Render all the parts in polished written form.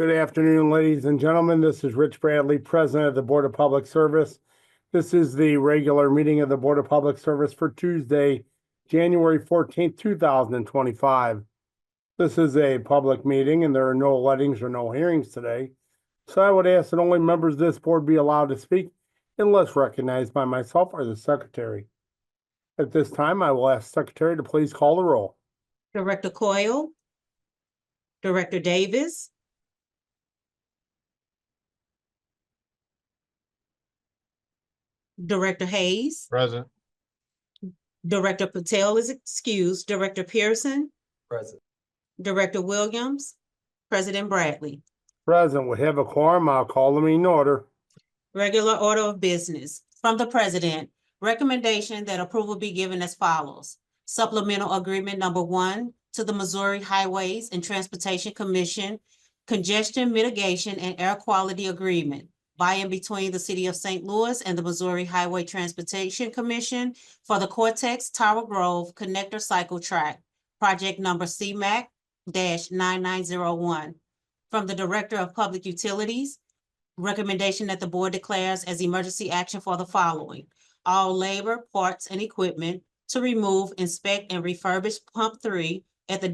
Good afternoon, ladies and gentlemen. This is Rich Bradley, President of the Board of Public Service. This is the regular meeting of the Board of Public Service for Tuesday, January 14th, 2025. This is a public meeting and there are no lettings or no hearings today. So I would ask that only members of this board be allowed to speak unless recognized by myself or the secretary. At this time, I will ask the secretary to please call the roll. Director Coyle, Director Davis, Director Hayes, Present. Director Patel is excused, Director Pearson, Present. Director Williams, President Bradley. Present, we have a quorum. I'll call the meeting order. Regular order of business from the President. Recommendation that approval be given as follows. Supplemental Agreement Number 1 to the Missouri Highways and Transportation Commission Congestion Mitigation and Air Quality Agreement by and between the City of St. Louis and the Missouri Highway Transportation Commission for the Cortex Tower Grove Connector Cycle Track, project number CMAC-9901. From the Director of Public Utilities, recommendation that the board declares as emergency action for the following: all labor, parts, and equipment to remove, inspect, and refurbish Pump 3 at the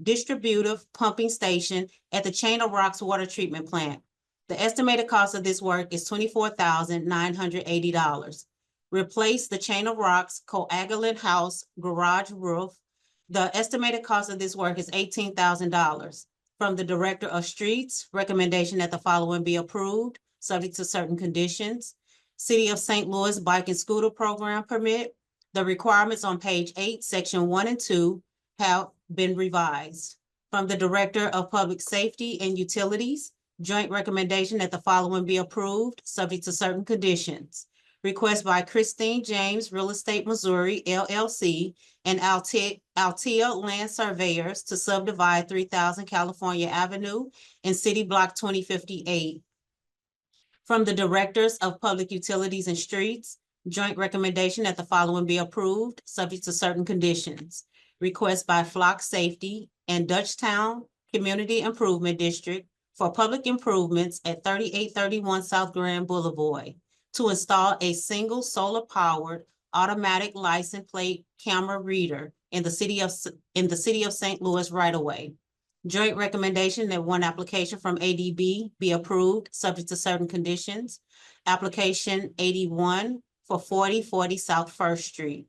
distributive pumping station at the Chain of Rocks Water Treatment Plant. The estimated cost of this work is $24,980. Replace the Chain of Rocks coagulant house garage roof. The estimated cost of this work is $18,000. From the Director of Streets, recommendation that the following be approved, subject to certain conditions. City of St. Louis Bike and Scooter Program Permit. The requirements on page 8, section 1 and 2 have been revised. From the Director of Public Safety and Utilities, joint recommendation that the following be approved, subject to certain conditions. Request by Christine James Real Estate Missouri LLC and Altea Land Surveyors to subdivide 3000 California Avenue in City Block 2058. From the Directors of Public Utilities and Streets, joint recommendation that the following be approved, subject to certain conditions. Request by Flock Safety and Dutchtown Community Improvement District for public improvements at 3831 South Grand Boulevard to install a single solar-powered automatic license plate camera reader in the city of St. Louis right-of-way. Joint recommendation that one application from ADB be approved, subject to certain conditions. Application 81 for 4040 South First Street.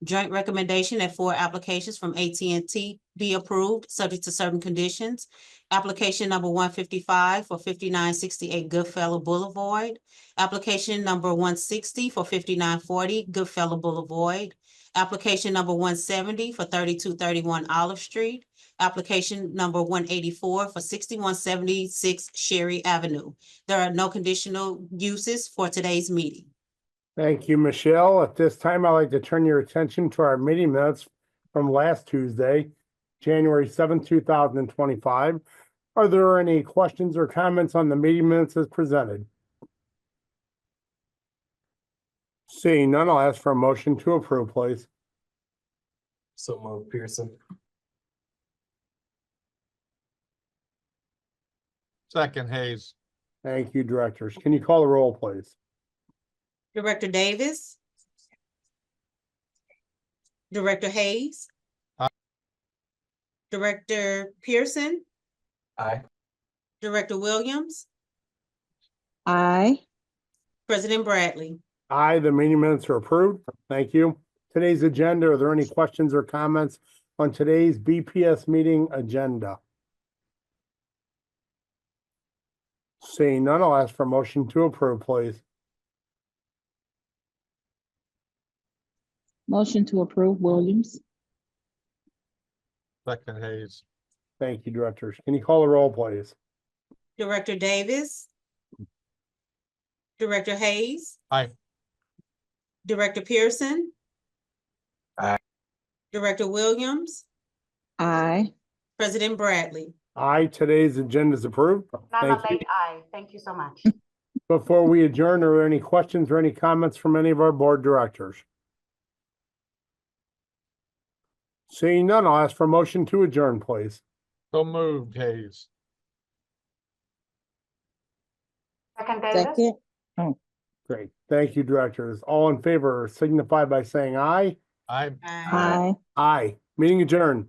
Joint recommendation that 4 applications from AT&T be approved, subject to certain conditions. Application number 155 for 5968 Goodfellow Boulevard. Application number 160 for 5940 Goodfellow Boulevard. Application number 170 for 3231 Olive Street. Application number 184 for 6176 Sherry Avenue. There are no conditional uses for today's meeting. Thank you, Michelle. At this time, I'd like to turn your attention to our meeting minutes from last Tuesday, January 7th, 2025. Are there any questions or comments on the meeting minutes as presented? Seeing none, I'll ask for a motion to approve, please. So moved, Pearson. Second, Hayes. Thank you, directors. Can you call the roll, please? Director Davis. Director Hayes. Aye. Director Pearson. Aye. Director Williams. Aye. President Bradley. Aye, the meeting minutes are approved. Thank you. Today's agenda, are there any questions or comments on today's BPS meeting agenda? Seeing none, I'll ask for a motion to approve, please. Motion to approve, Williams. Second, Hayes. Thank you, directors. Can you call the roll, please? Director Davis. Director Hayes. Aye. Director Pearson. Aye. Director Williams. Aye. President Bradley. Aye, today's agenda is approved. Nana Thank you. Lake, aye. Thank you so much. Before we adjourn, are there any questions or any comments from any of our board directors? Seeing none, I'll ask for a motion to adjourn, please. So moved, Hayes. Second Davis. second, Great. Thank you, directors. All in favor signify by saying aye. Aye. aye. Aye. Meeting adjourned.